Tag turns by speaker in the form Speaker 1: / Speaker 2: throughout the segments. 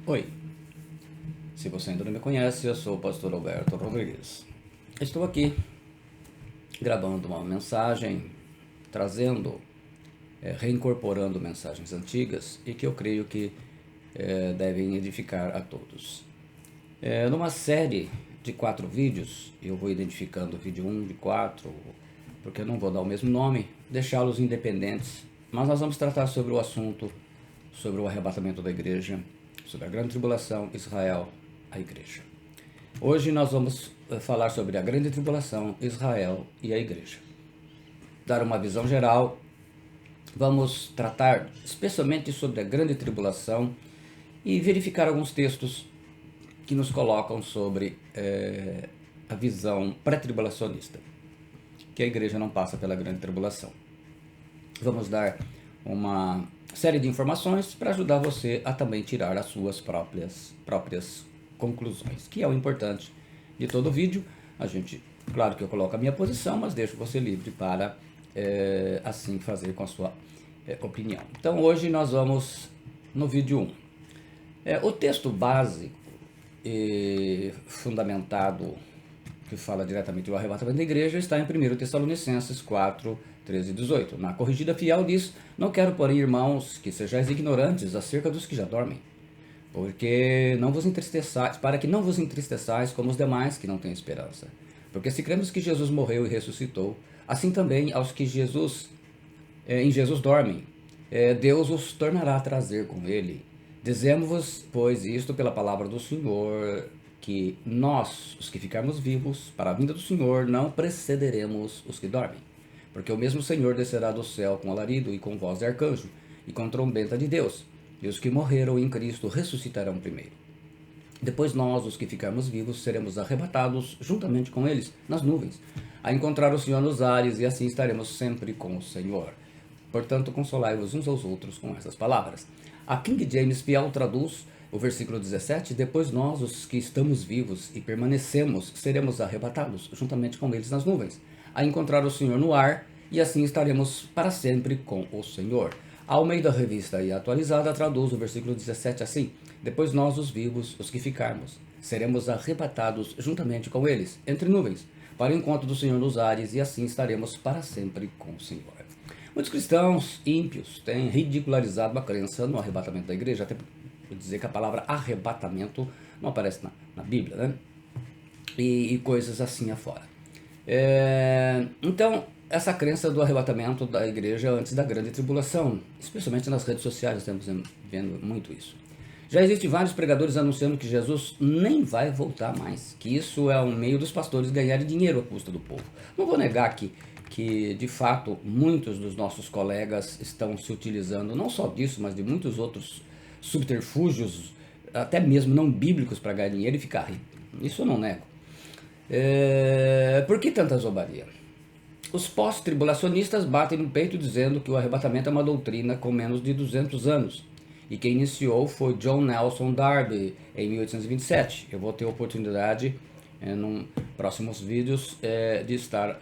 Speaker 1: Oi, se você ainda não me conhece, eu sou o pastor Alberto Rodrigues. Estou aqui gravando uma mensagem, trazendo, reincorporando mensagens antigas e que eu creio que devem edificar a todos. Numa série de 4 vídeos, eu vou identificando o vídeo 1 de 4, porque eu não vou dar o mesmo nome, deixá-los independentes, mas nós vamos tratar sobre o assunto, sobre o arrebatamento da igreja, sobre a grande tribulação, Israel, a igreja. Hoje nós vamos falar sobre a grande tribulação, Israel e a igreja. Dar uma visão geral, vamos tratar especialmente sobre a grande tribulação e verificar alguns textos que nos colocam sobre a visão pré-tribulacionista, que a igreja não passa pela grande tribulação. Vamos dar uma série de informações para ajudar você a também tirar as suas próprias conclusões, que é o importante de todo vídeo. Claro que eu coloco a minha posição, mas deixo você livre para assim fazer com a sua opinião. Então hoje nós vamos no vídeo 1. O texto básico e fundamentado que fala diretamente do arrebatamento da igreja está em 1 Tessalonicenses 4, 13 e 18. Na corrigida fiel diz: não quero, porém, irmãos, que sejais ignorantes acerca dos que já dormem, porque não vos entristeçais, para que não vos entristeçais como os demais que não têm esperança. Porque se cremos que Jesus morreu e ressuscitou, assim também aos que em Jesus dormem, Deus os tornará a trazer com ele. Dizemos-vos, pois, isto pela palavra do Senhor, que nós, os que ficarmos vivos, para a vinda do Senhor, não precederemos os que dormem. Porque o mesmo Senhor descerá do céu com alarido e com voz de arcanjo, e com trombeta de Deus, e os que morreram em Cristo ressuscitarão primeiro. Depois nós, os que ficarmos vivos, seremos arrebatados juntamente com eles nas nuvens, a encontrar o Senhor nos ares, e assim estaremos sempre com o Senhor. Portanto, consolai-vos uns aos outros com essas palavras. A King James Fiel traduz o versículo 17: depois nós, os que estamos vivos e permanecemos, seremos arrebatados juntamente com eles nas nuvens, a encontrar o Senhor no ar, e assim estaremos para sempre com o Senhor. A Almeida Revista e Atualizada traduz o versículo 17 assim: depois nós, os vivos, os que ficarmos, seremos arrebatados juntamente com eles, entre nuvens, para o encontro do Senhor nos ares, e assim estaremos para sempre com o Senhor. Muitos cristãos ímpios têm ridicularizado a crença no arrebatamento da igreja, até por dizer que a palavra arrebatamento não aparece na Bíblia, né? E coisas assim afora. Então, essa crença do arrebatamento da igreja antes da grande tribulação, especialmente nas redes sociais, estamos vendo muito isso. Já existem vários pregadores anunciando que Jesus nem vai voltar mais, que isso é um meio dos pastores ganharem dinheiro à custa do povo. Não vou negar que de fato muitos dos nossos colegas estão se utilizando não só disso, mas de muitos outros subterfúgios, até mesmo não bíblicos, para ganhar dinheiro e ficar rico. Isso eu não nego. Por que tanta zombaria? Os pós-tribulacionistas batem no peito dizendo que o arrebatamento é uma doutrina com menos de 200 anos. E quem iniciou foi John Nelson Darby, em 1827. Eu vou ter a oportunidade, em próximos vídeos, de estar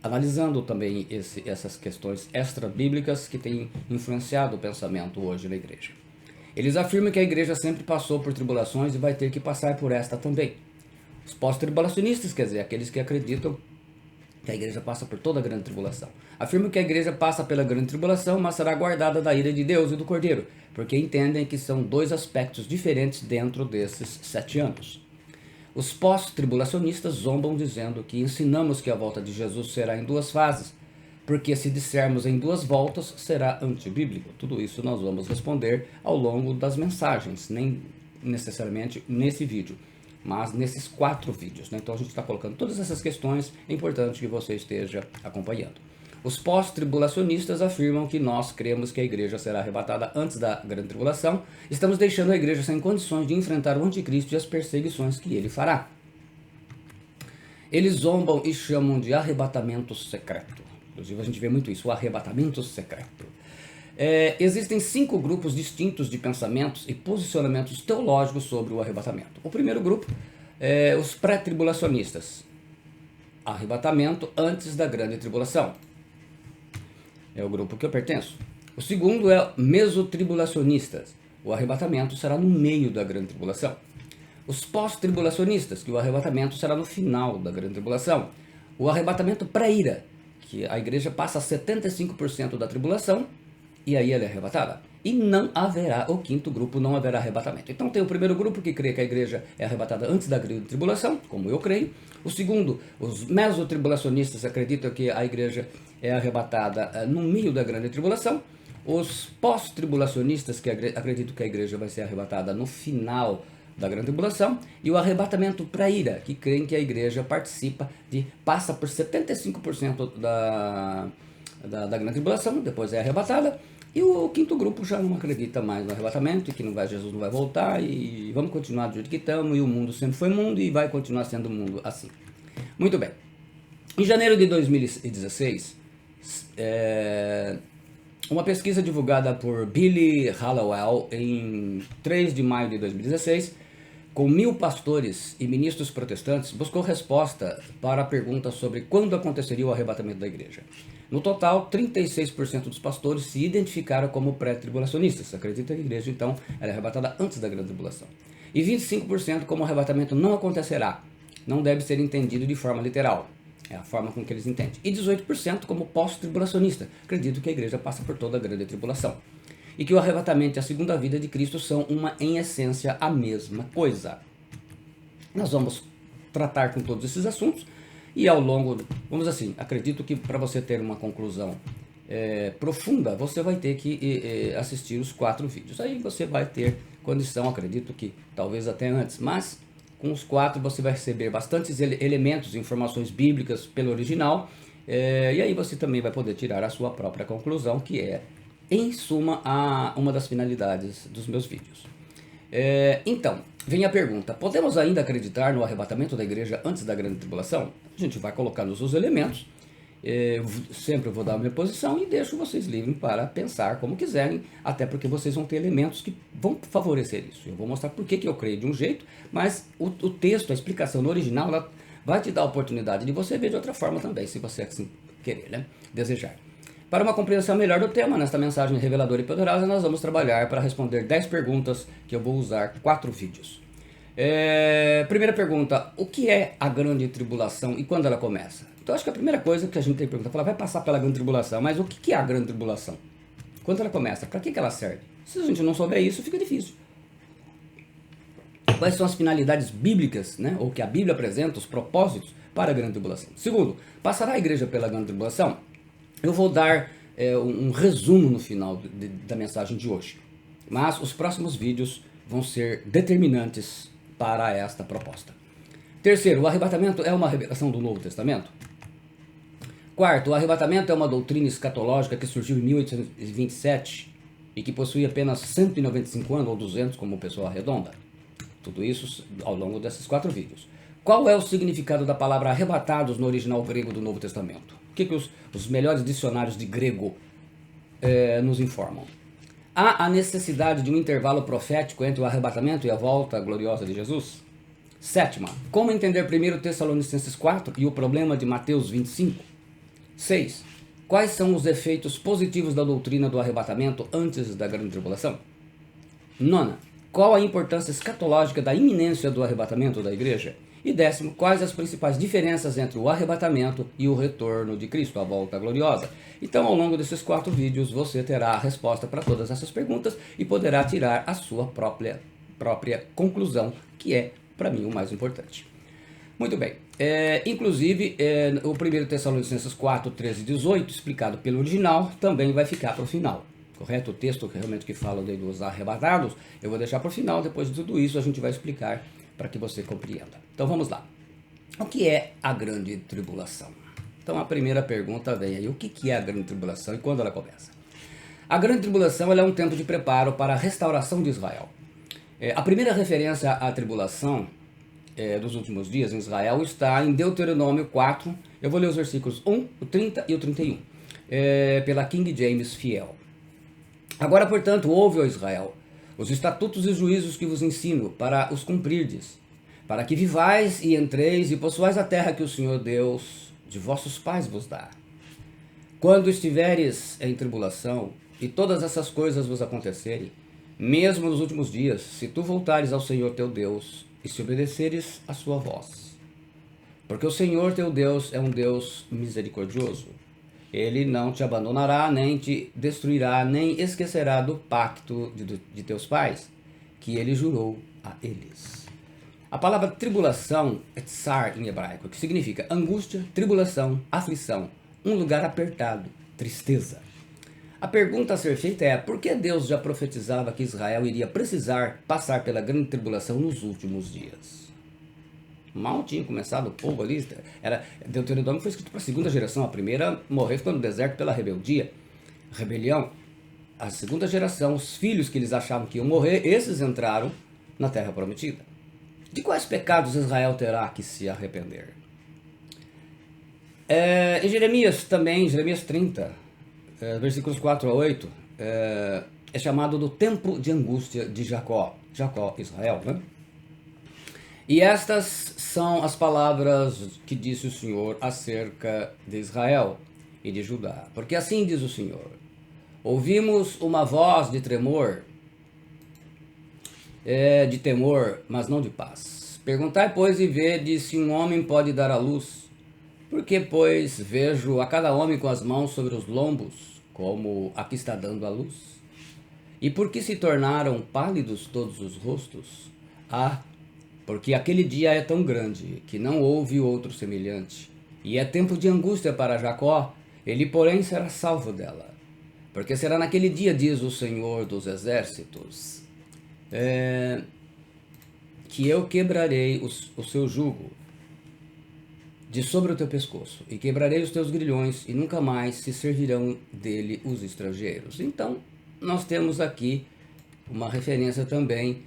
Speaker 1: analisando também essas questões extra-bíblicas que têm influenciado o pensamento hoje na igreja. Eles afirmam que a igreja sempre passou por tribulações e vai ter que passar por esta também. Os pós-tribulacionistas, quer dizer, aqueles que acreditam que a igreja passa por toda a grande tribulação, afirmam que a igreja passa pela grande tribulação, mas será guardada da ira de Deus e do Cordeiro, porque entendem que são dois aspectos diferentes dentro desses 7 anos. Os pós-tribulacionistas zombam dizendo que ensinamos que a volta de Jesus será em 2 fases, porque se dissermos em 2 voltas, será antibíblico. Tudo isso nós vamos responder ao longo das mensagens, nem necessariamente nesse vídeo, mas nesses 4 vídeos, né? Então a gente está colocando todas essas questões, é importante que você esteja acompanhando. Os pós-tribulacionistas afirmam que nós cremos que a igreja será arrebatada antes da grande tribulação, estamos deixando a igreja sem condições de enfrentar o anticristo e as perseguições que ele fará. Eles zombam e chamam de arrebatamento secreto. Inclusive a gente vê muito isso, o arrebatamento secreto. Existem 5 grupos distintos de pensamentos e posicionamentos teológicos sobre o arrebatamento. O primeiro grupo é os pré-tribulacionistas. Arrebatamento antes da grande tribulação. É o grupo que eu pertenço. O segundo é mesotribulacionistas. o arrebatamento será no meio da grande tribulação. Os pós-tribulacionistas, que o arrebatamento será no final da grande tribulação. O arrebatamento pré-ira, que a igreja passa 75% da tribulação e aí ela é arrebatada. E não haverá, o quinto grupo, não haverá arrebatamento. Então tem o primeiro grupo que crê que a igreja é arrebatada antes da grande tribulação, como eu creio. O segundo, os mesotribulacionistas acreditam que a igreja é arrebatada no meio da grande tribulação. Os pós-tribulacionistas que acreditam que a igreja vai ser arrebatada no final da grande tribulação, e o arrebatamento pré-ira, que creem que a igreja passa por 75% da grande tribulação, depois é arrebatada. E o quinto grupo já não acredita mais no arrebatamento, e que Jesus não vai voltar, e vamos continuar do jeito que estamos, e o mundo sempre foi mundo, e vai continuar sendo mundo assim. Muito bem. Em janeiro de 2016, uma pesquisa divulgada por Billy Hallowell em 3 de maio de 2016, com 1.000 pastores e ministros protestantes, buscou resposta para a pergunta sobre quando aconteceria o arrebatamento da igreja. No total, 36% dos pastores se identificaram como pré-tribulacionistas. Acreditam que a igreja, então, era arrebatada antes da grande tribulação. E 25% como o arrebatamento não acontecerá. Não deve ser entendido de forma literal. É a forma com que eles entendem. E 18% como pós-tribulacionista. Acredito que a igreja passa por toda a grande tribulação. E que o arrebatamento e a segunda vida de Cristo são, em essência, a mesma coisa. Nós vamos tratar com todos esses assuntos. E ao longo, vamos assim, acredito que para você ter uma conclusão profunda, você vai ter que assistir os 4 vídeos. Aí você vai ter condição, acredito que talvez até antes, mas com os 4 você vai receber bastantes elementos, informações bíblicas pelo original, e aí você também vai poder tirar a sua própria conclusão, que é, em suma, uma das finalidades dos meus vídeos. Então, vem a pergunta: podemos ainda acreditar no arrebatamento da igreja antes da grande tribulação? A gente vai colocar os elementos, sempre vou dar a minha posição e deixo vocês livres para pensar como quiserem, até porque vocês vão ter elementos que vão favorecer isso. Eu vou mostrar por que eu creio de um jeito, mas o texto, a explicação no original, ela vai te dar a oportunidade de você ver de outra forma também, se você assim querer, né? Desejar. Para uma compreensão melhor do tema, nesta mensagem reveladora e poderosa, nós vamos trabalhar para responder 10 perguntas que eu vou usar 4 vídeos. Primeira pergunta: o que é a grande tribulação e quando ela começa? Então acho que a primeira coisa que a gente tem que perguntar, vai passar pela grande tribulação, mas o que é a grande tribulação? Quando ela começa? Para que ela serve? Se a gente não souber isso, fica difícil. Quais são as finalidades bíblicas, né, ou que a Bíblia apresenta, os propósitos para a grande tribulação? Segundo, passará a igreja pela grande tribulação? Eu vou dar um resumo no final da mensagem de hoje, mas os próximos vídeos vão ser determinantes para esta proposta. Terceiro, o arrebatamento é uma revelação do Novo Testamento? Quarto, o arrebatamento é uma doutrina escatológica que surgiu em 1827 e que possui apenas 195 anos ou 200, como o pessoal arredonda. Tudo isso ao longo desses 4 vídeos. Qual é o significado da palavra arrebatados no original grego do Novo Testamento? O que os melhores dicionários de grego nos informam? Há a necessidade de um intervalo profético entre o arrebatamento e a volta gloriosa de Jesus? Sétima, como entender 1 Tessalonicenses 4 e o problema de Mateus 25? 6. Quais são os efeitos positivos da doutrina do arrebatamento antes da grande tribulação? Nona, qual a importância escatológica da iminência do arrebatamento da igreja? E 10º, quais as principais diferenças entre o arrebatamento e o retorno de Cristo, a volta gloriosa? Então, ao longo desses 4 vídeos, você terá a resposta para todas essas perguntas e poderá tirar a sua própria conclusão, que é, para mim, o mais importante. Muito bem. Inclusive, o 1 Tessalonicenses 4, 13 e 18, explicado pelo original, também vai ficar para o final. Correto? O texto que realmente fala dos arrebatados, eu vou deixar para o final. Depois de tudo isso, a gente vai explicar para que você compreenda. Então vamos lá. O que é a grande tribulação? Então a primeira pergunta vem aí: o que é a grande tribulação e quando ela começa? A grande tribulação ela é um tempo de preparo para a restauração de Israel. A primeira referência à tribulação dos últimos dias em Israel está em Deuteronômio 4. Eu vou ler os versículos 1, o 30 e o 31, pela King James Fiel. Agora, portanto, ouve, ó Israel, os estatutos e juízos que vos ensino, para os cumprirdes, para que vivais e entreis e possuais a terra que o Senhor Deus de vossos pais vos dá. Quando estiveres em tribulação, e todas essas coisas vos acontecerem, mesmo nos últimos dias, se tu voltares ao Senhor teu Deus e se obedeceres a sua voz. Porque o Senhor teu Deus é um Deus misericordioso. Ele não te abandonará, nem te destruirá, nem esquecerá do pacto de teus pais, que ele jurou a eles. A palavra tribulação é tsar em hebraico, que significa angústia, tribulação, aflição, um lugar apertado, tristeza. A pergunta a ser feita é: por que Deus já profetizava que Israel iria precisar passar pela grande tribulação nos últimos dias? Mal tinha começado o povo ali, Deuteronômio foi escrito para a segunda geração, a primeira morreu ficando no deserto pela rebelião. A segunda geração, os filhos que eles achavam que iam morrer, esses entraram na terra prometida. De quais pecados Israel terá que se arrepender? Em Jeremias 30, versículos 4 a 8, é chamado do tempo de angústia de Jacó, Israel, né? E estas são as palavras que disse o Senhor acerca de Israel e de Judá. Porque assim diz o Senhor: ouvimos uma voz de temor, mas não de paz. Perguntai, pois, e vede se um homem pode dar à luz. Porque, pois, vejo a cada homem com as mãos sobre os lombos, como a que está dando à luz. E por que se tornaram pálidos todos os rostos? Porque aquele dia é tão grande, que não houve outro semelhante. E é tempo de angústia para Jacó, ele porém será salvo dela. Porque será naquele dia, diz o Senhor dos Exércitos, que eu quebrarei o seu jugo de sobre o teu pescoço, e quebrarei os teus grilhões, e nunca mais se servirão dele os estrangeiros. Então, nós temos aqui uma referência também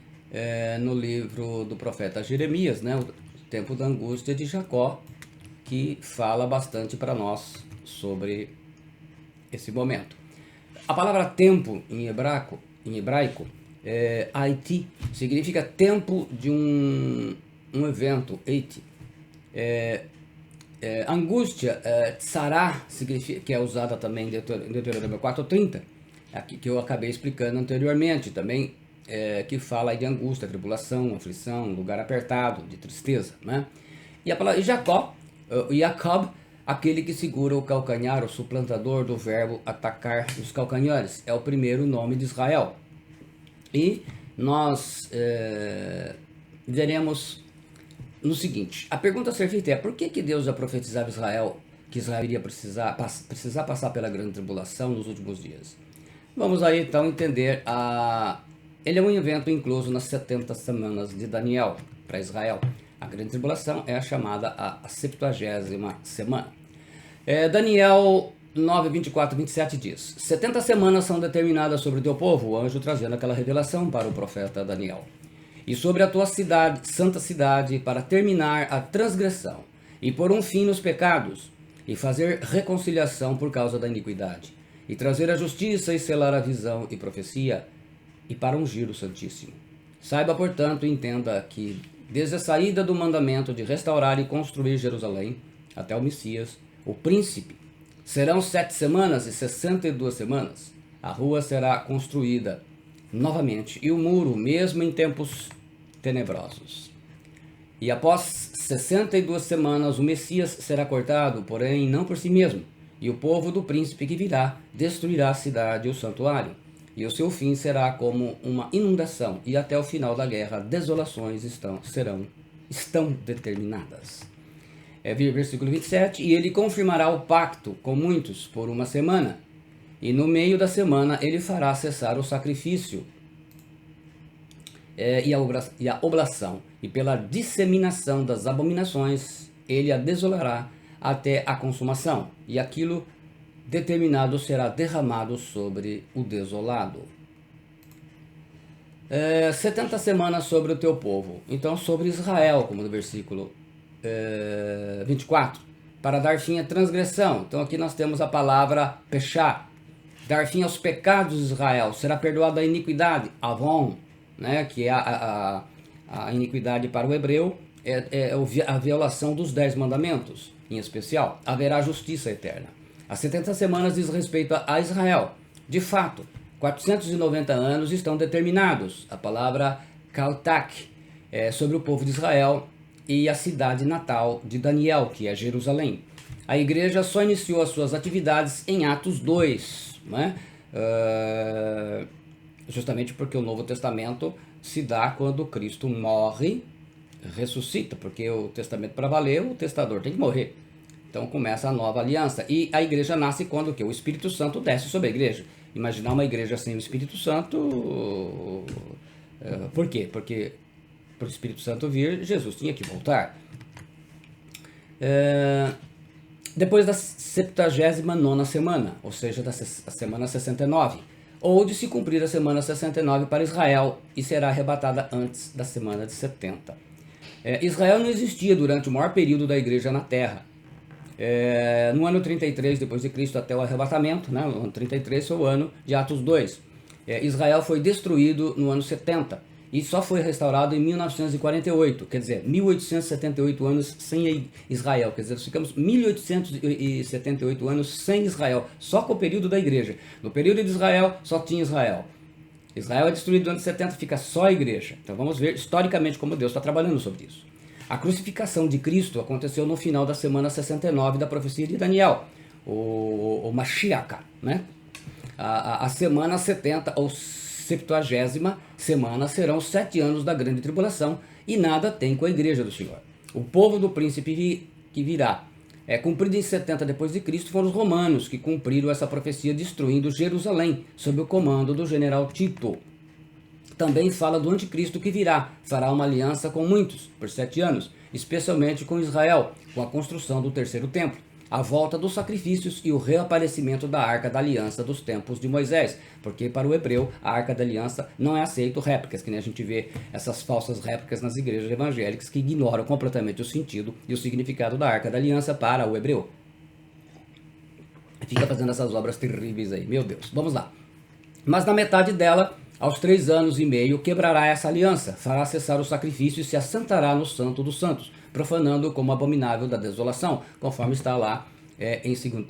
Speaker 1: no livro do profeta Jeremias, né, o tempo da angústia de Jacó, que fala bastante para nós sobre esse momento. A palavra tempo em hebraico, Haiti, significa tempo de um evento, Haiti. Angústia, tsará, que é usada também em Deuteronômio 4:30, aqui que eu acabei explicando anteriormente, também que fala de angústia, tribulação, aflição, lugar apertado, de tristeza, né? E a palavra Jacob, aquele que segura o calcanhar, o suplantador do verbo atacar os calcanhares, é o primeiro nome de Israel. E nós veremos no seguinte: a pergunta a ser feita é: por que Deus já profetizava que Israel iria precisar passar pela grande tribulação nos últimos dias? Vamos aí então entender ele é um evento incluso nas 70 semanas de Daniel para Israel. A grande tribulação é a chamada a 70ª semana. Daniel 9, 24 e 27 diz: 70 semanas são determinadas sobre o teu povo, o anjo trazendo aquela revelação para o profeta Daniel, e sobre a tua cidade, santa cidade, para terminar a transgressão, e pôr um fim nos pecados, e fazer reconciliação por causa da iniquidade, e trazer a justiça e selar a visão e profecia, e para ungir o Santíssimo. Saiba, portanto, e entenda que, desde a saída do mandamento de restaurar e construir Jerusalém, até o Messias, o príncipe, serão 7 semanas e 62 semanas. A rua será construída novamente, e o muro, mesmo em tempos tenebrosos. E após 62 semanas, o Messias será cortado, porém não por si mesmo, e o povo do príncipe que virá destruirá a cidade e o santuário. E o seu fim será como uma inundação, e até o final da guerra, desolações estão determinadas. Versículo 27, e ele confirmará o pacto com muitos por 1 semana, e no meio da semana ele fará cessar o sacrifício e a oblação, e pela disseminação das abominações ele a desolará até a consumação, e aquilo determinado será derramado sobre o desolado. 70 semanas sobre o teu povo, então sobre Israel, como no versículo 24, para dar fim à transgressão. Então aqui nós temos a palavra pechá, dar fim aos pecados de Israel, será perdoada a iniquidade, avon, né, que é a iniquidade para o hebreu, é a violação dos 10 mandamentos, em especial, haverá justiça eterna. As 70 semanas diz respeito a Israel. De fato, 490 anos estão determinados, a palavra Kautak, sobre o povo de Israel e a cidade natal de Daniel, que é Jerusalém. A igreja só iniciou as suas atividades em Atos 2, né? Justamente porque o Novo Testamento se dá quando Cristo morre, ressuscita, porque o testamento para valer, o testador tem que morrer. Então começa a nova aliança. E a igreja nasce quando o Espírito Santo desce sobre a igreja. Imaginar uma igreja sem o Espírito Santo... Por quê? Porque para o Espírito Santo vir, Jesus tinha que voltar. Depois da 79ª semana, ou seja, da semana 69, ou de se cumprir a semana 69 para Israel, e será arrebatada antes da semana de 70. Israel não existia durante o maior período da igreja na terra. No ano 33 depois de Cristo até o arrebatamento, né? O ano 33 foi o ano de Atos 2. Israel foi destruído no ano 70 e só foi restaurado em 1948, quer dizer, 1878 anos sem Israel, quer dizer, nós ficamos 1878 anos sem Israel, só com o período da igreja. No período de Israel, só tinha Israel. Israel é destruído no ano 70, fica só a igreja. Então vamos ver historicamente como Deus está trabalhando sobre isso. A crucificação de Cristo aconteceu no final da semana 69 da profecia de Daniel, o Mashiach, né? A semana 70, ou 70ª semana, serão 7 anos da grande tribulação, e nada tem com a igreja do Senhor. O povo do príncipe que virá, cumprido em 70 depois de Cristo, foram os romanos que cumpriram essa profecia destruindo Jerusalém, sob o comando do general Tito. Também fala do anticristo que virá, fará uma aliança com muitos, por 7 anos, especialmente com Israel, com a construção do terceiro templo, a volta dos sacrifícios e o reaparecimento da Arca da Aliança dos tempos de Moisés, porque para o hebreu a Arca da Aliança não é aceito réplicas, que nem a gente vê essas falsas réplicas nas igrejas evangélicas que ignoram completamente o sentido e o significado da Arca da Aliança para o hebreu. Fica fazendo essas obras terríveis aí, meu Deus. Vamos lá. Mas na metade dela, aos 3 anos e meio, quebrará essa aliança, fará cessar o sacrifício e se assentará no Santo dos Santos, profanando como abominável da desolação, conforme está lá em 2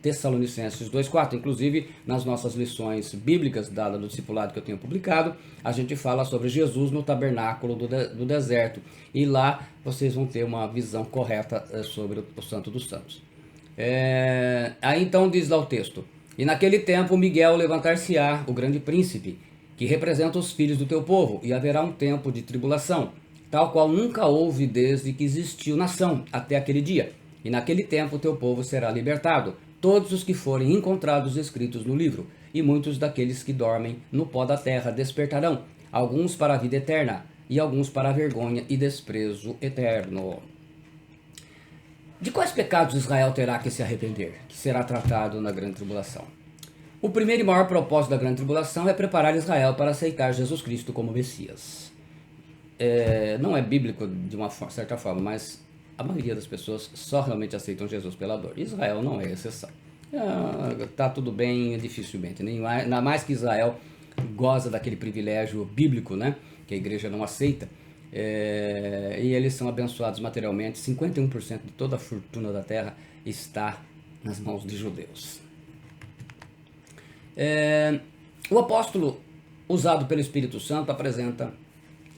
Speaker 1: Tessalonicenses 2,4. Inclusive, nas nossas lições bíblicas dadas no discipulado que eu tenho publicado, a gente fala sobre Jesus no tabernáculo do deserto. E lá vocês vão ter uma visão correta sobre o Santo dos Santos. Aí então diz lá o texto: e naquele tempo Miguel levantar-se-á, o grande príncipe, que representa os filhos do teu povo, e haverá um tempo de tribulação, tal qual nunca houve desde que existiu nação, até aquele dia. E naquele tempo o teu povo será libertado, todos os que forem encontrados escritos no livro, e muitos daqueles que dormem no pó da terra despertarão, alguns para a vida eterna, e alguns para a vergonha e desprezo eterno. De quais pecados Israel terá que se arrepender, que será tratado na grande tribulação? O primeiro e maior propósito da grande tribulação é preparar Israel para aceitar Jesus Cristo como Messias. Não é bíblico de uma certa forma, mas a maioria das pessoas só realmente aceitam Jesus pela dor. Israel não é exceção. Tá tudo bem, dificilmente. Ainda mais que Israel goza daquele privilégio bíblico, né, que a igreja não aceita. E eles são abençoados materialmente. 51% de toda a fortuna da terra está nas mãos de judeus. O apóstolo, usado pelo Espírito Santo, apresenta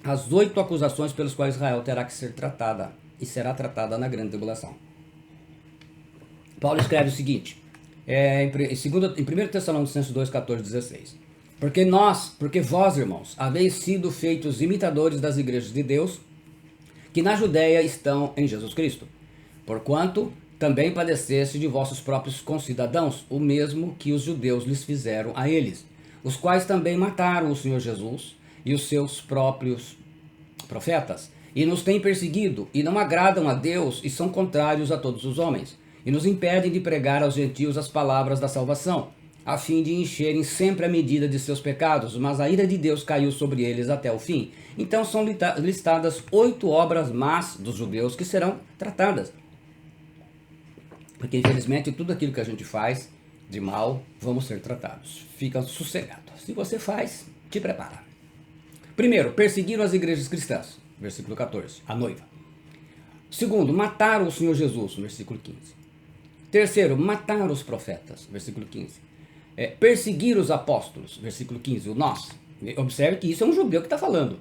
Speaker 1: as 8 acusações pelas quais Israel terá que ser tratada e será tratada na grande tribulação. Paulo escreve o seguinte, em 1 Tessalonicenses 2, 14, 16. Porque vós, irmãos, haveis sido feitos imitadores das igrejas de Deus, que na Judéia estão em Jesus Cristo, porquanto também padeceste de vossos próprios concidadãos, o mesmo que os judeus lhes fizeram a eles, os quais também mataram o Senhor Jesus e os seus próprios profetas, e nos têm perseguido, e não agradam a Deus, e são contrários a todos os homens, e nos impedem de pregar aos gentios as palavras da salvação, a fim de encherem sempre a medida de seus pecados, mas a ira de Deus caiu sobre eles até o fim. Então são listadas 8 obras más dos judeus que serão tratadas. Porque infelizmente tudo aquilo que a gente faz de mal, vamos ser tratados. Fica sossegado. Se você faz, te prepara. Primeiro, perseguiram as igrejas cristãs, versículo 14, a noiva. Segundo, mataram o Senhor Jesus, versículo 15. Terceiro, mataram os profetas, versículo 15. perseguir os apóstolos, versículo 15, o nós. Observe que isso é um judeu que está falando.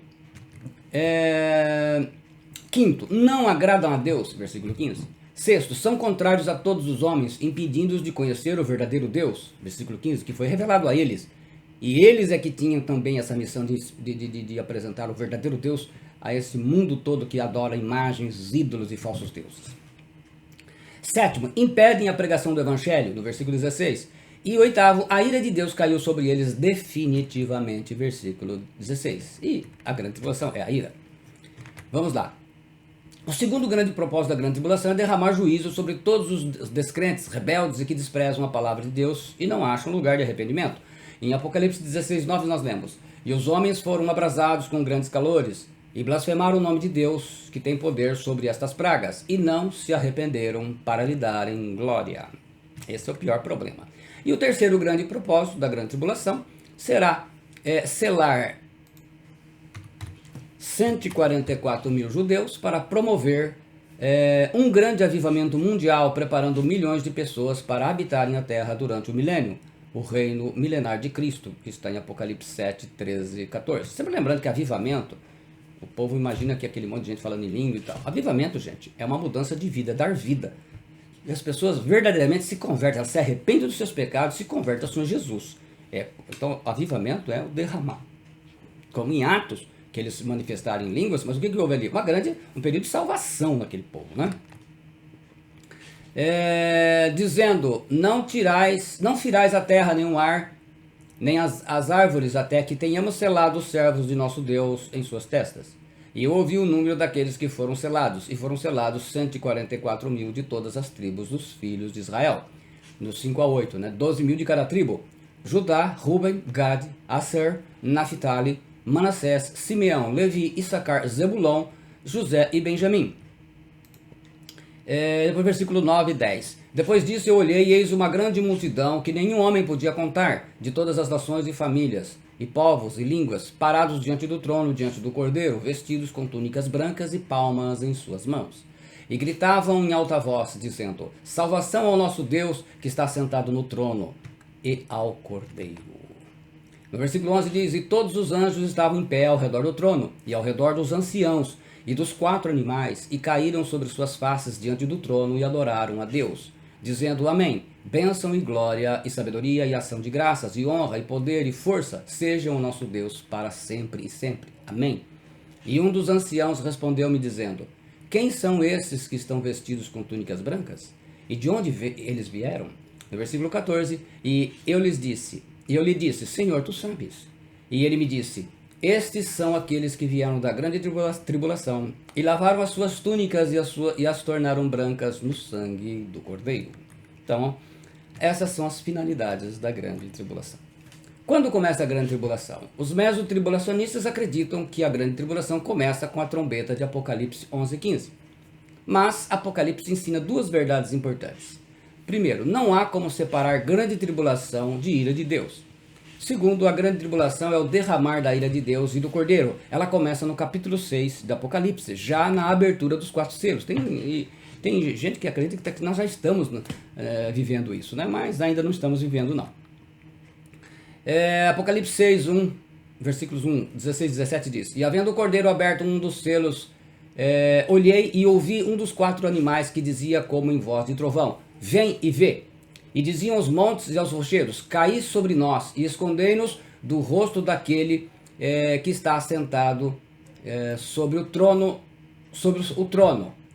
Speaker 1: Quinto, não agradam a Deus, versículo 15. Sexto, são contrários a todos os homens, impedindo-os de conhecer o verdadeiro Deus, versículo 15, que foi revelado a eles. E eles é que tinham também essa missão de apresentar o verdadeiro Deus a esse mundo todo que adora imagens, ídolos e falsos deuses. Sétimo, impedem a pregação do evangelho, no versículo 16. E oitavo, a ira de Deus caiu sobre eles definitivamente, versículo 16. E a grande tribulação é a ira. Vamos lá. O segundo grande propósito da grande tribulação é derramar juízo sobre todos os descrentes, rebeldes e que desprezam a palavra de Deus e não acham lugar de arrependimento. Em Apocalipse 16, 9 nós lemos: E os homens foram abrasados com grandes calores, e blasfemaram o nome de Deus, que tem poder sobre estas pragas, e não se arrependeram para lhe darem glória. Esse é o pior problema. E o terceiro grande propósito da grande tribulação será selar 144 mil judeus para promover um grande avivamento mundial, preparando milhões de pessoas para habitarem a terra durante o milênio, o reino milenar de Cristo, que está em Apocalipse 7, 13 e 14. Sempre lembrando que avivamento, o povo imagina que aquele monte de gente falando em língua e tal. Avivamento, gente, é uma mudança de vida, dar vida. E as pessoas verdadeiramente se convertem, elas se arrependem dos seus pecados e se convertem ao Senhor Jesus. Então, avivamento é o derramar. Como em Atos, que eles se manifestaram em línguas, mas o que houve ali? Um período de salvação naquele povo, né? Dizendo, não firais a terra nem o ar, nem as árvores, até que tenhamos selado os servos de nosso Deus em suas testas. E eu ouvi o número daqueles que foram selados, e foram selados 144 mil de todas as tribos dos filhos de Israel. No 5 a 8, né? 12 mil de cada tribo. Judá, Ruben, Gad, Aser, Naphtali, Manassés, Simeão, Levi, Issacar, Zebulon, José e Benjamim. Depois versículo 9 e 10. Depois disso eu olhei e eis uma grande multidão que nenhum homem podia contar, de todas as nações e famílias, e povos e línguas, parados diante do trono, diante do Cordeiro, vestidos com túnicas brancas e palmas em suas mãos. E gritavam em alta voz, dizendo, salvação ao nosso Deus que está sentado no trono e ao Cordeiro. No versículo 11 diz, e todos os anjos estavam em pé ao redor do trono, e ao redor dos anciãos, e dos 4 animais, e caíram sobre suas faces diante do trono e adoraram a Deus, dizendo amém, bênção e glória e sabedoria e ação de graças e honra e poder e força sejam o nosso Deus para sempre e sempre. Amém. E um dos anciãos respondeu-me dizendo, quem são esses que estão vestidos com túnicas brancas? E de onde eles vieram? No versículo 14, e eu lhe disse, Senhor, tu sabes. E ele me disse, estes são aqueles que vieram da grande tribulação e lavaram as suas túnicas e as tornaram brancas no sangue do Cordeiro. Então, essas são as finalidades da grande tribulação. Quando começa a grande tribulação? Os mesotribulacionistas acreditam que a grande tribulação começa com a trombeta de Apocalipse 11:15. Mas Apocalipse ensina duas verdades importantes. Primeiro, não há como separar grande tribulação de ira de Deus. Segundo, a grande tribulação é o derramar da ira de Deus e do Cordeiro. Ela começa no capítulo 6 do Apocalipse, já na abertura dos 4 selos. Tem gente que acredita que nós já estamos vivendo isso, né? Mas ainda não estamos vivendo, não. Apocalipse 6, 1, versículos 1, 16 e 17 diz, e havendo o Cordeiro aberto um dos selos, olhei e ouvi um dos 4 animais que dizia como em voz de trovão, vem e vê. E diziam aos montes e aos rochedos, caí sobre nós e escondei-nos do rosto daquele que está assentado sobre o trono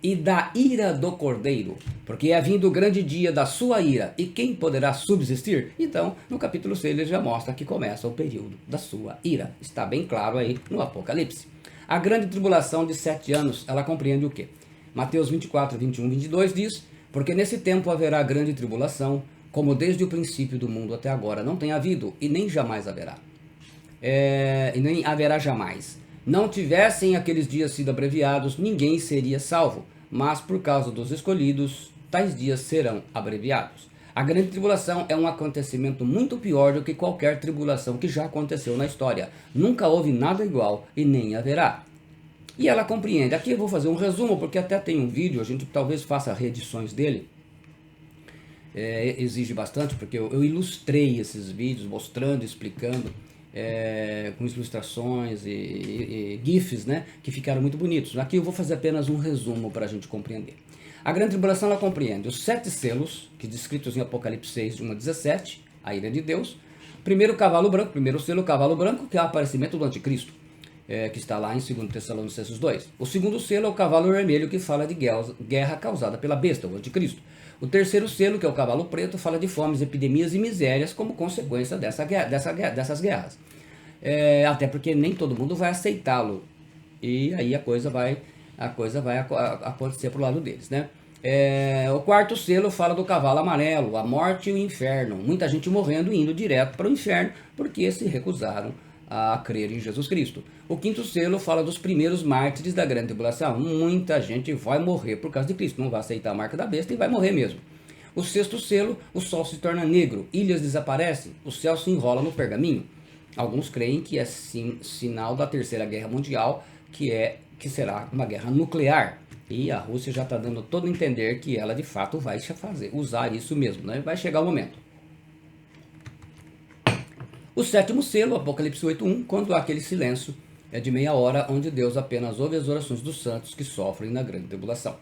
Speaker 1: e da ira do Cordeiro, porque é vindo o grande dia da sua ira, e quem poderá subsistir? Então, no capítulo 6 ele já mostra que começa o período da sua ira. Está bem claro aí no Apocalipse. A grande tribulação de 7 anos, ela compreende o quê? Mateus 24, 21, 22 diz, porque nesse tempo haverá grande tribulação, como desde o princípio do mundo até agora não tem havido, e nem jamais haverá. E nem haverá jamais. Não tivessem aqueles dias sido abreviados, ninguém seria salvo, mas por causa dos escolhidos, tais dias serão abreviados. A grande tribulação é um acontecimento muito pior do que qualquer tribulação que já aconteceu na história. Nunca houve nada igual e nem haverá. E ela compreende. Aqui eu vou fazer um resumo, porque até tem um vídeo, a gente talvez faça reedições dele. exige bastante, porque eu ilustrei esses vídeos, mostrando, explicando, com ilustrações e GIFs, né, que ficaram muito bonitos. Aqui eu vou fazer apenas um resumo para a gente compreender. A grande tribulação, ela compreende os 7 selos, que descritos em Apocalipse 6, de 1 a 17, a ira de Deus. Primeiro cavalo branco, primeiro selo, cavalo branco, que é o aparecimento do anticristo, que está lá em 2 Tessalonicenses 2. O segundo selo é o cavalo vermelho, que fala de guerra causada pela besta, o anticristo. O terceiro selo, que é o cavalo preto, fala de fomes, epidemias e misérias como consequência dessas guerras. Até porque nem todo mundo vai aceitá-lo. E aí a coisa vai acontecer pro lado deles, né? O quarto selo fala do cavalo amarelo, a morte e o inferno. Muita gente morrendo e indo direto para o inferno porque se recusaram a crer em Jesus Cristo. O quinto selo fala dos primeiros mártires da grande tribulação. Muita gente vai morrer por causa de Cristo, não vai aceitar a marca da besta e vai morrer mesmo. O sexto selo, o sol se torna negro, ilhas desaparecem, o céu se enrola no pergaminho. Alguns creem que é sinal da Terceira Guerra Mundial, que será uma guerra nuclear. E a Rússia já está dando todo a entender que ela de fato vai usar isso mesmo, né? Vai chegar o momento. O sétimo selo, Apocalipse 8.1, quando há aquele silêncio de meia hora, onde Deus apenas ouve as orações dos santos que sofrem na grande tribulação.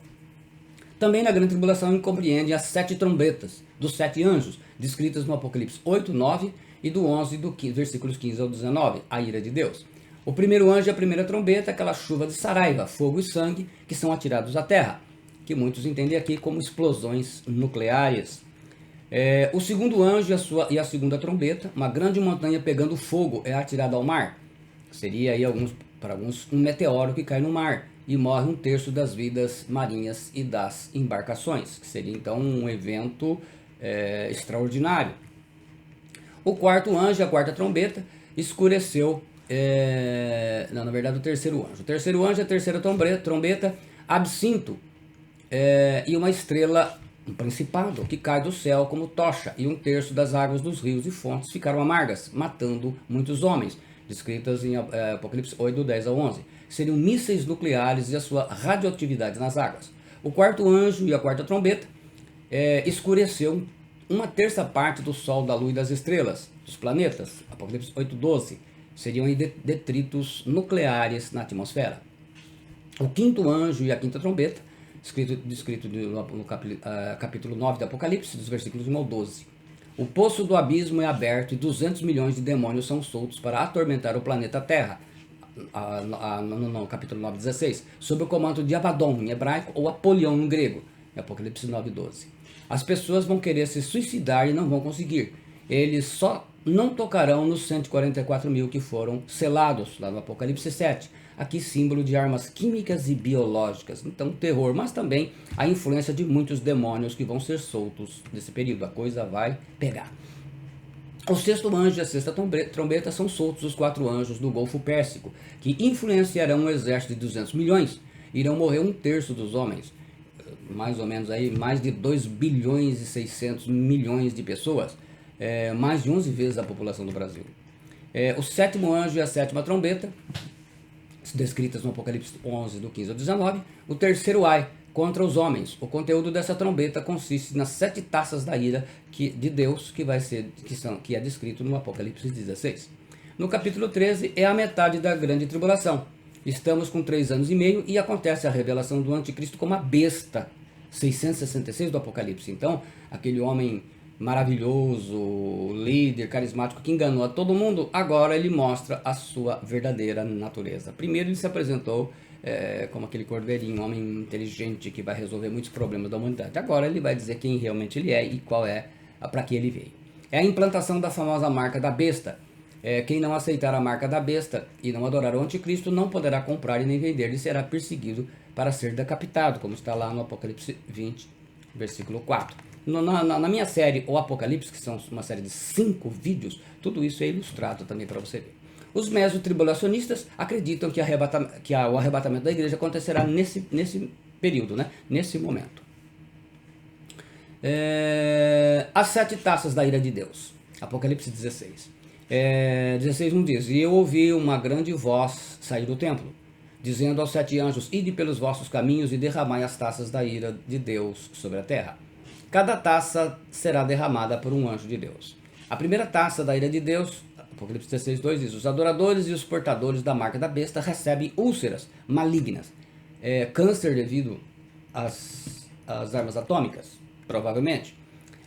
Speaker 1: Também na grande tribulação compreende as 7 trombetas dos 7 anjos, descritas no Apocalipse 8, 9 e do 11, versículos 15 ao 19, a ira de Deus. O primeiro anjo é a primeira trombeta, aquela chuva de saraiva, fogo e sangue que são atirados à terra, que muitos entendem aqui como explosões nucleares. O segundo anjo e a segunda trombeta, uma grande montanha pegando fogo, é atirada ao mar. Seria aí para alguns um meteoro que cai no mar e morre 1/3 das vidas marinhas e das embarcações, que seria então um evento extraordinário. O quarto anjo e a quarta trombeta escureceu. Na verdade, o terceiro anjo. O terceiro anjo é a terceira trombeta, absinto, e uma estrela, um principado, que cai do céu como tocha, e 1/3 das águas dos rios e fontes ficaram amargas, matando muitos homens, descritas em Apocalipse 8, do 10 ao 11. Seriam mísseis nucleares e a sua radioatividade nas águas. O quarto anjo e a quarta trombeta escureceu 1/3 parte do Sol, da Lua e das estrelas, dos planetas, Apocalipse 8, 12. Seriam aí detritos nucleares na atmosfera. O quinto anjo e a quinta trombeta, descrito no capítulo 9 do Apocalipse, dos versículos 1 ao 12. O poço do abismo é aberto e 200 milhões de demônios são soltos para atormentar o planeta Terra, no capítulo 9, 16, sob o comando de Abaddon, em hebraico, ou Apolion, em grego, Apocalipse 9, 12. As pessoas vão querer se suicidar e não vão conseguir. Eles só não tocarão nos 144 mil que foram selados, lá no Apocalipse 7. Aqui símbolo de armas químicas e biológicas. Então terror, mas também a influência de muitos demônios que vão ser soltos nesse período. A coisa vai pegar. O sexto anjo e a sexta trombeta são soltos os 4 anjos do Golfo Pérsico, que influenciarão um exército de 200 milhões. Irão morrer 1/3 dos homens. Mais ou menos aí, mais de 2 bilhões e 600 milhões de pessoas. Mais de 11 vezes a população do Brasil. O sétimo anjo e a sétima trombeta, descritas no Apocalipse 11, do 15 ao 19. O terceiro ai, contra os homens. O conteúdo dessa trombeta consiste nas 7 taças da ira de Deus, que é descrito no Apocalipse 16. No capítulo 13 é a metade da grande tribulação. Estamos com 3 anos e meio e acontece a revelação do anticristo como a besta, 666 do Apocalipse. Então, aquele homem maravilhoso, líder, carismático, que enganou a todo mundo, agora ele mostra a sua verdadeira natureza. Primeiro ele se apresentou como aquele cordeirinho, um homem inteligente que vai resolver muitos problemas da humanidade. Agora ele vai dizer quem realmente ele é e qual para que ele veio. É a implantação da famosa marca da besta. Quem não aceitar a marca da besta e não adorar o anticristo não poderá comprar e nem vender e será perseguido para ser decapitado, como está lá no Apocalipse 20, versículo 4. Na minha série O Apocalipse, que são uma série de 5 vídeos, tudo isso é ilustrado também para você ver. Os mesotribulacionistas acreditam que o arrebatamento da igreja acontecerá nesse período, né? Nesse momento. As 7 taças da ira de Deus, Apocalipse 16. 16:1 diz: E eu ouvi uma grande voz sair do templo, dizendo aos 7 anjos: Ide pelos vossos caminhos e derramai as taças da ira de Deus sobre a terra. Cada taça será derramada por um anjo de Deus. A primeira taça da ira de Deus, Apocalipse 16, 2 diz: os adoradores e os portadores da marca da besta recebem úlceras malignas, câncer devido às armas atômicas, provavelmente.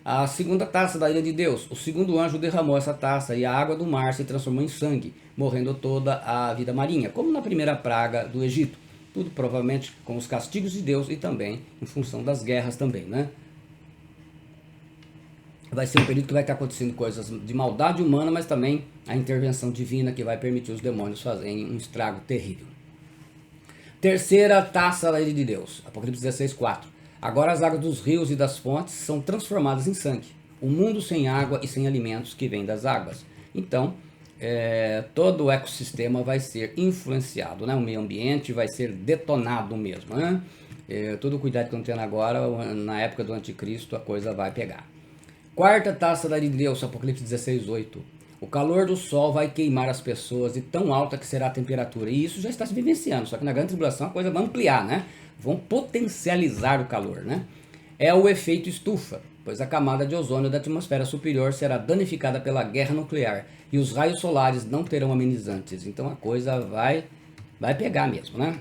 Speaker 1: A segunda taça da ira de Deus, o segundo anjo derramou essa taça e a água do mar se transformou em sangue, morrendo toda a vida marinha, como na primeira praga do Egito. Tudo provavelmente com os castigos de Deus e também em função das guerras também, né? Vai ser um período que vai estar acontecendo coisas de maldade humana, mas também a intervenção divina que vai permitir os demônios fazerem um estrago terrível. Terceira taça da ira de Deus, Apocalipse 16, 4. Agora as águas dos rios e das fontes são transformadas em sangue. Um mundo sem água e sem alimentos que vem das águas. Então, todo o ecossistema vai ser influenciado, né? O meio ambiente vai ser detonado mesmo, né? Todo o cuidado que estão tendo agora, na época do anticristo, a coisa vai pegar. Quarta taça da ira de Deus, Apocalipse 16, 8. O calor do sol vai queimar as pessoas e tão alta que será a temperatura. E isso já está se vivenciando, só que na grande tribulação a coisa vai ampliar, né? Vão potencializar o calor, né? É o efeito estufa, pois a camada de ozônio da atmosfera superior será danificada pela guerra nuclear e os raios solares não terão amenizantes. Então a coisa vai pegar mesmo, né?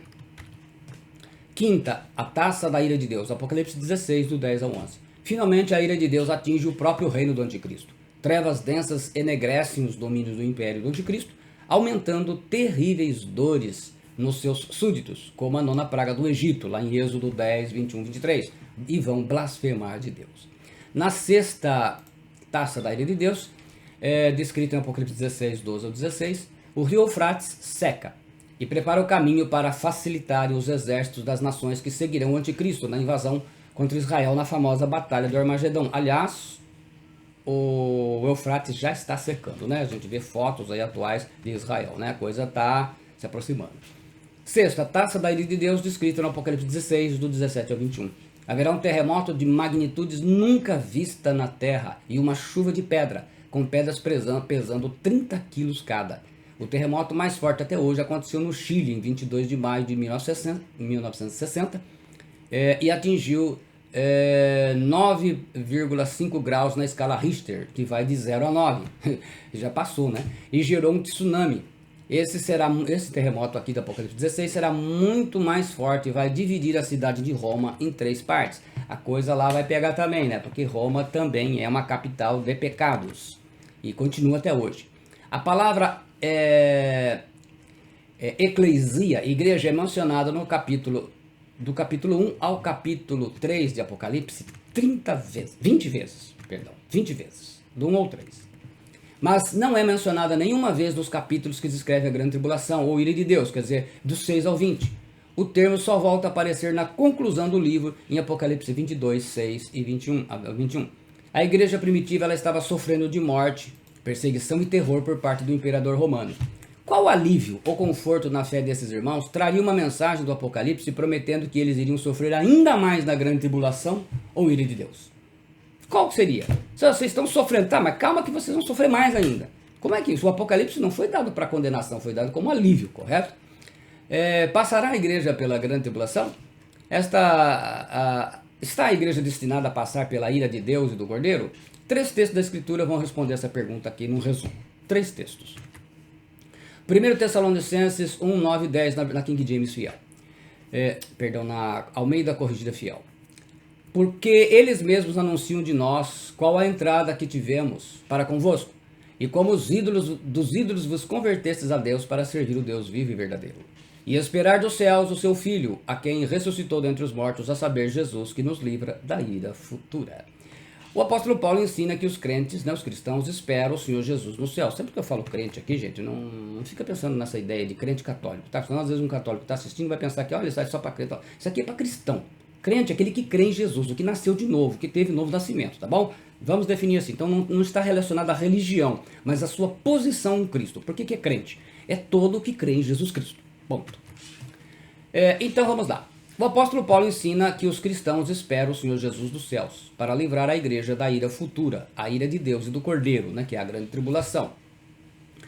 Speaker 1: Quinta, a taça da ira de Deus, Apocalipse 16, do 10 ao 11. Finalmente a ira de Deus atinge o próprio reino do anticristo. Trevas densas enegrecem os domínios do império do anticristo, aumentando terríveis dores nos seus súditos, como a nona praga do Egito, lá em Êxodo 10, 21, 23, e vão blasfemar de Deus. Na sexta taça da ira de Deus, descrita em Apocalipse 16, 12 ao 16, o rio Eufrates seca e prepara o caminho para facilitar os exércitos das nações que seguirão o anticristo na invasão contra Israel na famosa Batalha do Armagedão. Aliás, o Eufrates já está secando, né? A gente vê fotos aí atuais de Israel, né? A coisa está se aproximando. Sexta, taça da ira de Deus, descrita no Apocalipse 16, do 17 ao 21. Haverá um terremoto de magnitudes nunca vista na terra e uma chuva de pedra, com pedras pesando 30 quilos cada. O terremoto mais forte até hoje aconteceu no Chile, em 22 de maio de 1960, e atingiu 9,5 graus na escala Richter, que vai de 0 a 9, já passou, né? E gerou um tsunami. Esse terremoto aqui do Apocalipse 16 será muito mais forte e vai dividir a cidade de Roma em 3 partes. A coisa lá vai pegar também, né? Porque Roma também é uma capital de pecados e continua até hoje. A palavra eclesia, igreja, é mencionada no capítulo 1 ao capítulo 3 de Apocalipse 20 vezes, do 1 ao 3. Mas não é mencionada nenhuma vez nos capítulos que descreve a grande tribulação ou ira de Deus, quer dizer, dos 6 ao 20. O termo só volta a aparecer na conclusão do livro, em Apocalipse 22, 6 e 21. A igreja primitiva ela estava sofrendo de morte, perseguição e terror por parte do imperador romano. Qual alívio ou conforto na fé desses irmãos traria uma mensagem do Apocalipse prometendo que eles iriam sofrer ainda mais na grande tribulação ou ira de Deus? Qual seria? Vocês estão sofrendo, tá, mas calma que vocês vão sofrer mais ainda. Como é que isso? O Apocalipse não foi dado para condenação, foi dado como alívio, correto? Passará a igreja pela grande tribulação? Está a igreja destinada a passar pela ira de Deus e do Cordeiro? 3 textos da Escritura vão responder essa pergunta aqui num resumo. 3 textos. 1 Tessalonicenses 1, 9 e 10 na King James Fiel. Na Almeida Corrigida Fiel. Porque eles mesmos anunciam de nós qual a entrada que tivemos para convosco, e como dos ídolos vos convertestes a Deus para servir o Deus vivo e verdadeiro, e esperar dos céus o seu Filho, a quem ressuscitou dentre os mortos, a saber, Jesus, que nos livra da ira futura. O apóstolo Paulo ensina que os crentes, né, os cristãos, esperam o Senhor Jesus no céu. Sempre que eu falo crente aqui, gente, não fica pensando nessa ideia de crente católico, tá? Senão, às vezes, um católico está assistindo vai pensar que, olha, isso é só para crente. Isso aqui é para cristão. Crente é aquele que crê em Jesus, o que nasceu de novo, que teve novo nascimento, tá bom? Vamos definir assim. Então não está relacionado à religião, mas à sua posição em Cristo. Por que é crente? É todo que crê em Jesus Cristo. Ponto. Então vamos lá. O apóstolo Paulo ensina que os cristãos esperam o Senhor Jesus dos céus para livrar a igreja da ira futura, a ira de Deus e do Cordeiro, né, que é a grande tribulação.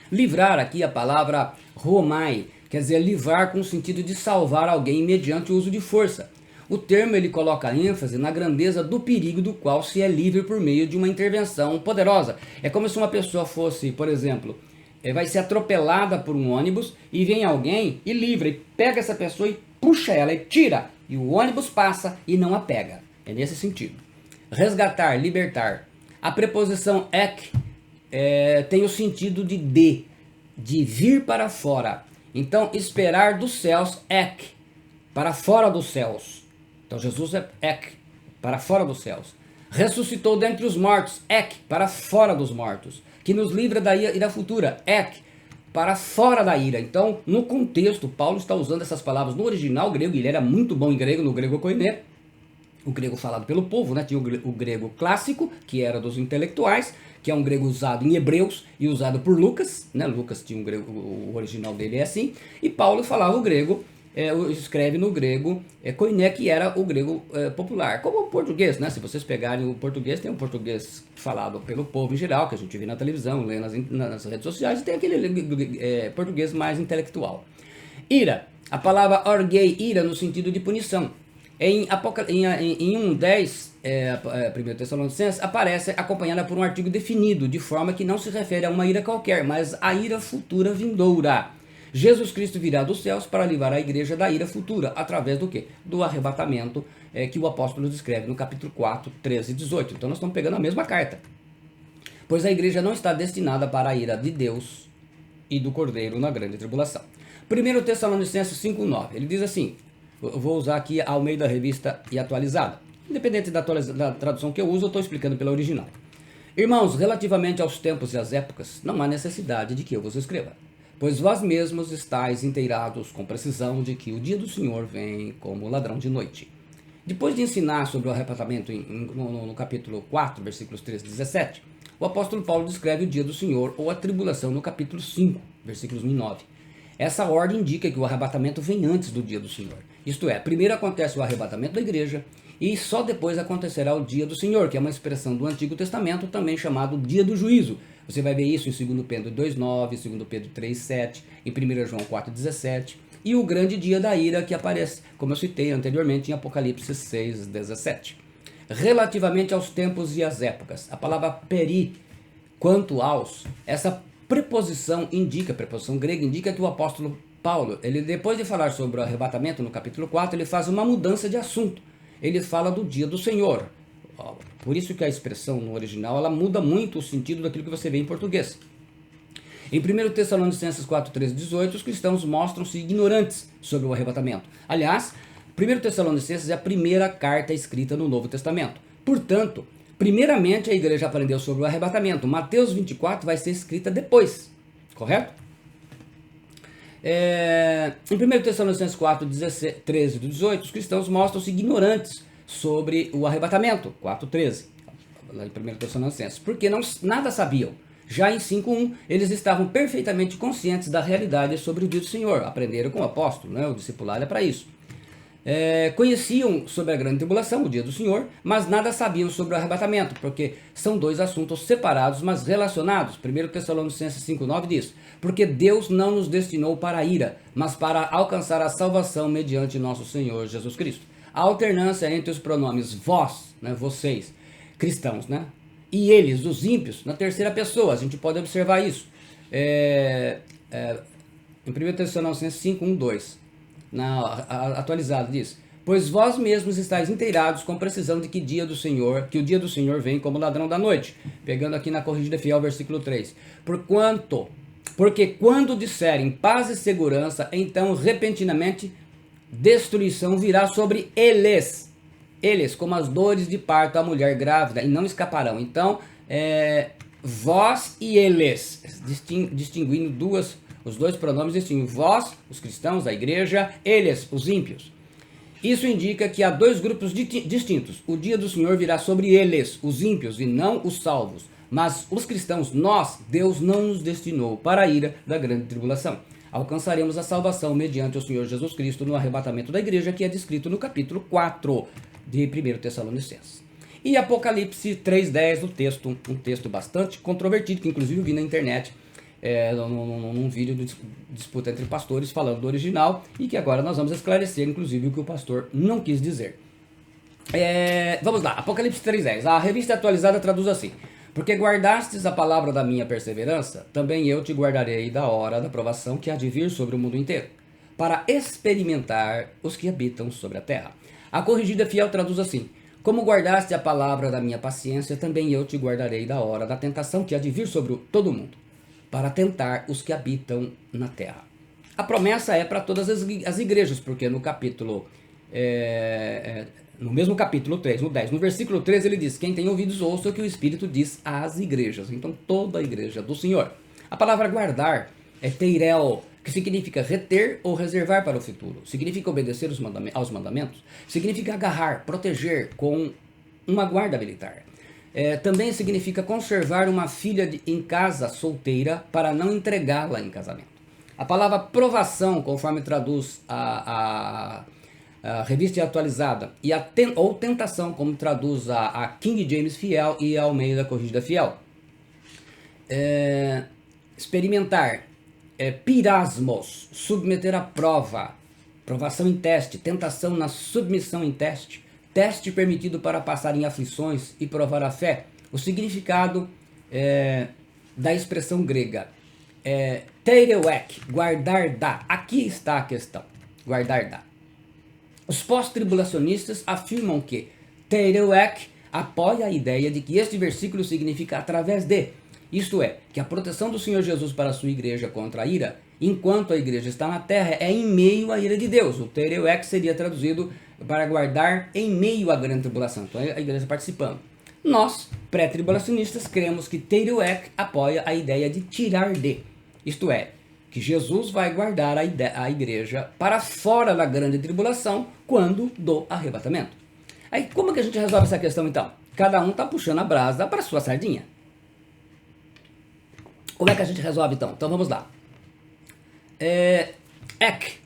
Speaker 1: Livrar aqui a palavra romai, quer dizer livrar com o sentido de salvar alguém mediante o uso de força. O termo ele coloca ênfase na grandeza do perigo do qual se é livre por meio de uma intervenção poderosa. É como se uma pessoa fosse, por exemplo, vai ser atropelada por um ônibus e vem alguém e livra, e pega essa pessoa e puxa ela e tira, e o ônibus passa e não a pega. É nesse sentido. Resgatar, libertar. A preposição ek tem o sentido de vir para fora. Então, esperar dos céus, ek, para fora dos céus. Então, Jesus é ek, para fora dos céus. Ressuscitou dentre os mortos, ek, para fora dos mortos. Que nos livra da ira futura, ek, para fora da ira. Então, no contexto, Paulo está usando essas palavras no original grego, e ele era muito bom em grego, no grego koiné, o grego falado pelo povo, né? Tinha o grego clássico, que era dos intelectuais, que é um grego usado em Hebreus e usado por Lucas, né? Lucas tinha um grego, o original dele é assim, e Paulo falava o grego, escreve no grego koiné, que era o grego popular, como o português, né? Se vocês pegarem o português, tem um português falado pelo povo em geral, que a gente vê na televisão, lê nas redes sociais, e tem aquele português mais intelectual. Ira, a palavra orgei, ira, no sentido de punição. Em 1:10, 1 Tessalonicenses, aparece acompanhada por um artigo definido, de forma que não se refere a uma ira qualquer, mas a ira futura vindoura. Jesus Cristo virá dos céus para livrar a igreja da ira futura, através do quê? Do arrebatamento que o apóstolo descreve no capítulo 4, 13 e 18. Então nós estamos pegando a mesma carta. Pois a igreja não está destinada para a ira de Deus e do Cordeiro na grande tribulação. 1 Tessalonicenses 5:9, ele diz assim, eu vou usar aqui a Almeida Revista e Atualizada. Independente da tradução que eu uso, eu estou explicando pela original. Irmãos, relativamente aos tempos e às épocas, não há necessidade de que eu vos escreva, pois vós mesmos estáis inteirados com precisão de que o dia do Senhor vem como ladrão de noite. Depois de ensinar sobre o arrebatamento no capítulo 4, versículos 13 e 17, o apóstolo Paulo descreve o dia do Senhor ou a tribulação no capítulo 5, versículos 1 e 9. Essa ordem indica que o arrebatamento vem antes do dia do Senhor. Isto é, primeiro acontece o arrebatamento da igreja e só depois acontecerá o dia do Senhor, que é uma expressão do Antigo Testamento, também chamado dia do juízo. Você vai ver isso em 2 Pedro 2:9, 2 Pedro 3:7, em 1 João 4:17, e o grande dia da ira que aparece, como eu citei anteriormente, em Apocalipse 6:17. Relativamente aos tempos e às épocas, a palavra peri, quanto aos, essa preposição grega, indica que o apóstolo Paulo, ele depois de falar sobre o arrebatamento no capítulo 4, ele faz uma mudança de assunto. Ele fala do dia do Senhor. Por isso que a expressão no original, ela muda muito o sentido daquilo que você vê em português. Em 1 Tessalonicenses 4, 13 e 18, os cristãos mostram-se ignorantes sobre o arrebatamento. Aliás, 1 Tessalonicenses é a primeira carta escrita no Novo Testamento. Portanto, primeiramente a igreja aprendeu sobre o arrebatamento. Mateus 24 vai ser escrita depois, correto? Em 1 Tessalonicenses 4, 13 e 18, os cristãos mostram-se ignorantes sobre o arrebatamento, 4:13, lá em 1 Tessalonicenses, porque nada sabiam. Já em 5:1, eles estavam perfeitamente conscientes da realidade sobre o dia do Senhor, aprenderam com o apóstolo, né? O discipulado é para isso. Conheciam sobre a grande tribulação, o dia do Senhor, mas nada sabiam sobre o arrebatamento, porque são dois assuntos separados, mas relacionados. 1 Tessalonicenses 5:9 diz, porque Deus não nos destinou para a ira, mas para alcançar a salvação mediante nosso Senhor Jesus Cristo. A alternância entre os pronomes vós, né, vocês, cristãos, né, e eles, os ímpios, na terceira pessoa, a gente pode observar isso. Em 1 Tessalonicenses 5:1-2, atualizado diz, pois vós mesmos estáis inteirados com precisão de que o dia do Senhor vem como ladrão da noite. Pegando aqui na Corrigida Fiel, versículo 3. Porque quando disserem paz e segurança, então repentinamente destruição virá sobre eles, como as dores de parto à mulher grávida, e não escaparão. Então, vós e eles, distinguindo os dois pronomes distinguem vós, os cristãos da igreja, eles, os ímpios. Isso indica que há dois grupos distintos. O dia do Senhor virá sobre eles, os ímpios, e não os salvos. Mas os cristãos, Deus não nos destinou para a ira da grande tribulação. Alcançaremos a salvação mediante o Senhor Jesus Cristo no arrebatamento da igreja, que é descrito no capítulo 4 de 1 Tessalonicenses. E Apocalipse 3:10, um texto bastante controvertido, que inclusive eu vi na internet, num vídeo de disputa entre pastores falando do original, e que agora nós vamos esclarecer, inclusive, o que o pastor não quis dizer. Vamos lá, Apocalipse 3:10. A revista atualizada traduz assim: porque guardastes a palavra da minha perseverança, também eu te guardarei da hora da provação que há de vir sobre o mundo inteiro, para experimentar os que habitam sobre a terra. A corrigida fiel traduz assim: como guardaste a palavra da minha paciência, também eu te guardarei da hora da tentação que há de vir sobre todo o mundo, para tentar os que habitam na terra. A promessa é para todas as igrejas, porque no capítulo, no mesmo capítulo 3, no 10, no versículo 13 ele diz: quem tem ouvidos ouça o que o Espírito diz às igrejas. Então toda a igreja do Senhor. A palavra guardar é teirel, que significa reter ou reservar para o futuro. Significa obedecer aos mandamentos. Significa agarrar, proteger com uma guarda militar. Também significa conservar uma filha em casa solteira para não entregá-la em casamento. A palavra provação, conforme traduz a revista atualizada, ou tentação, como traduz a King James Fiel e a Almeida Corrigida Fiel. Experimentar, pirasmos, submeter à prova, provação em teste, tentação na submissão em teste, teste permitido para passar em aflições e provar a fé. O significado da expressão grega teireuek, guardar dá. Aqui está a questão, guardar dá. Os pós-tribulacionistas afirmam que teireuek apoia a ideia de que este versículo significa através de, isto é, que a proteção do Senhor Jesus para a sua igreja contra a ira, enquanto a igreja está na terra, é em meio à ira de Deus. O teireuek seria traduzido para guardar em meio à grande tribulação, então a igreja participando. Nós, pré-tribulacionistas, cremos que teireuek apoia a ideia de tirar de, isto é, que Jesus vai guardar a igreja para fora da grande tribulação quando do arrebatamento. Aí como que a gente resolve essa questão então? Cada um está puxando a brasa para a sua sardinha. Como é que a gente resolve então? Então vamos lá. Ek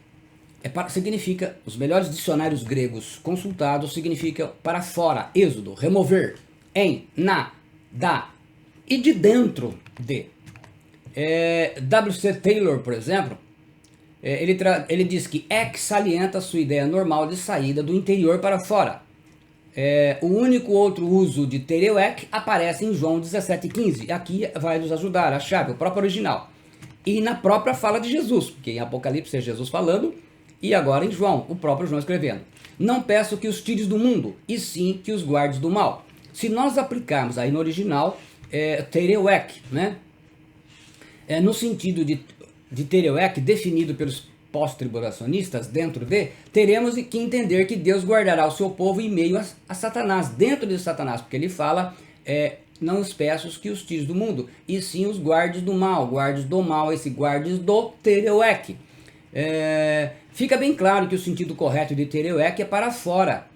Speaker 1: significa, os melhores dicionários gregos consultados significa para fora, êxodo, remover, em, na, da, e de dentro de. W.C. Taylor, por exemplo, ele diz que ek salienta sua ideia normal de saída do interior para fora. O único outro uso de teireuek aparece em João 17,15. Aqui vai nos ajudar a chave, o próprio original. E na própria fala de Jesus, porque em Apocalipse é Jesus falando, e agora em João, o próprio João escrevendo. Não peço que os tires do mundo, e sim que os guardes do mal. Se nós aplicarmos aí no original, teireuek, né? No sentido de teireuek, definido pelos pós-tribulacionistas, dentro de, teremos que entender que Deus guardará o seu povo em meio a Satanás, dentro de Satanás, porque ele fala, não os peço que os tires do mundo, e sim os guardes do mal, esse guardes do teireuek. Fica bem claro que o sentido correto de teireuek é para fora,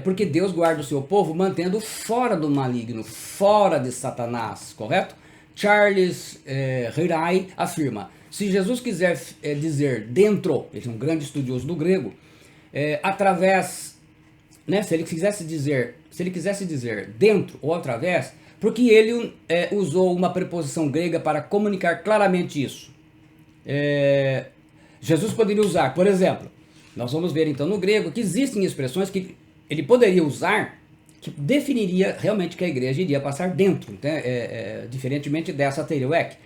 Speaker 1: porque Deus guarda o seu povo mantendo fora do maligno, fora de Satanás, correto? Charles Hirai afirma: se Jesus quiser dizer dentro, ele é um grande estudioso do grego, através, né, se ele quisesse dizer dentro ou através, porque ele usou uma preposição grega para comunicar claramente isso. Jesus poderia usar, por exemplo, nós vamos ver então no grego que existem expressões que ele poderia usar que definiria realmente que a igreja iria passar dentro, né? Diferentemente dessa teireuek.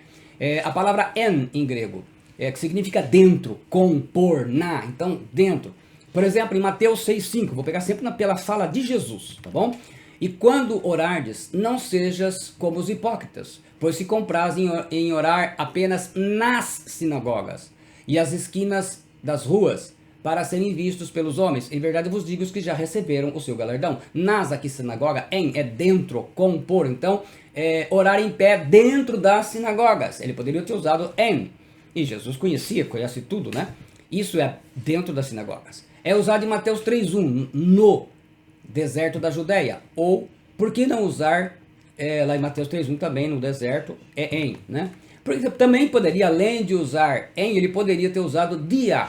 Speaker 1: A palavra en em grego, que significa dentro, com, por, na, então dentro. Por exemplo, em Mateus 6,5, vou pegar sempre pela fala de Jesus, tá bom? E quando orardes, não sejas como os hipócritas, pois se comprazem em orar apenas nas sinagogas e às esquinas das ruas, para serem vistos pelos homens. Em verdade vos digo que já receberam o seu galardão. Nas aqui sinagoga, em é dentro, com, por. Então, orar em pé dentro das sinagogas. Ele poderia ter usado em. E Jesus conhece tudo, né? Isso é dentro das sinagogas. É usado em Mateus 3,1, no deserto da Judéia. Ou, por que não usar, lá em Mateus 3,1 também, no deserto, em, né? Por exemplo, também poderia, além de usar em, ele poderia ter usado dia.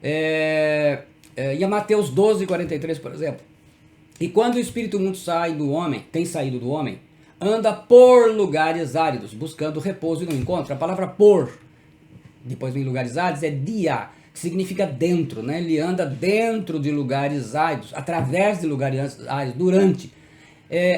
Speaker 1: Em Mateus 12,43, por exemplo. E quando o espírito imundo tem saído do homem, anda por lugares áridos, buscando repouso e não encontra. A palavra por, depois vem lugares áridos, é dia, que significa dentro, né? Ele anda dentro de lugares áridos, através de lugares áridos, durante.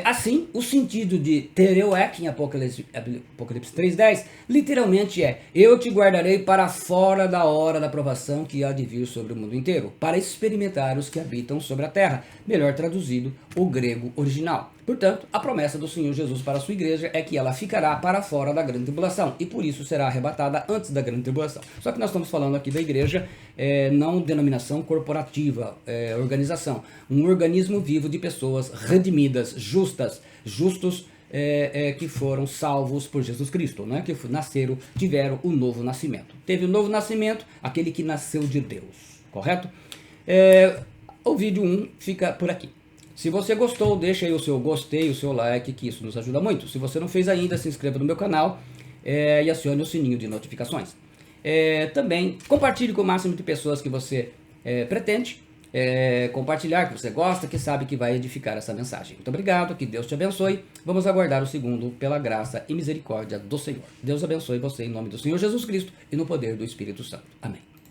Speaker 1: Assim, o sentido de tereuek em Apocalipse 3:10 literalmente é: eu te guardarei para fora da hora da provação que há de vir sobre o mundo inteiro, para experimentar os que habitam sobre a terra. Melhor traduzido, o grego original. Portanto, a promessa do Senhor Jesus para a sua igreja é que ela ficará para fora da grande tribulação e por isso será arrebatada antes da grande tribulação. Só que nós estamos falando aqui da igreja, não denominação corporativa, organização. Um organismo vivo de pessoas redimidas, justos, que foram salvos por Jesus Cristo, né? Que nasceram, tiveram o novo nascimento. Teve o novo nascimento, aquele que nasceu de Deus, correto? O vídeo 1 fica por aqui. Se você gostou, deixa aí o seu gostei, o seu like, que isso nos ajuda muito. Se você não fez ainda, se inscreva no meu canal e acione o sininho de notificações. Também compartilhe com o máximo de pessoas que você pretende compartilhar, que você gosta, que sabe que vai edificar essa mensagem. Muito obrigado, que Deus te abençoe. Vamos aguardar o segundo pela graça e misericórdia do Senhor. Deus abençoe você em nome do Senhor Jesus Cristo e no poder do Espírito Santo. Amém.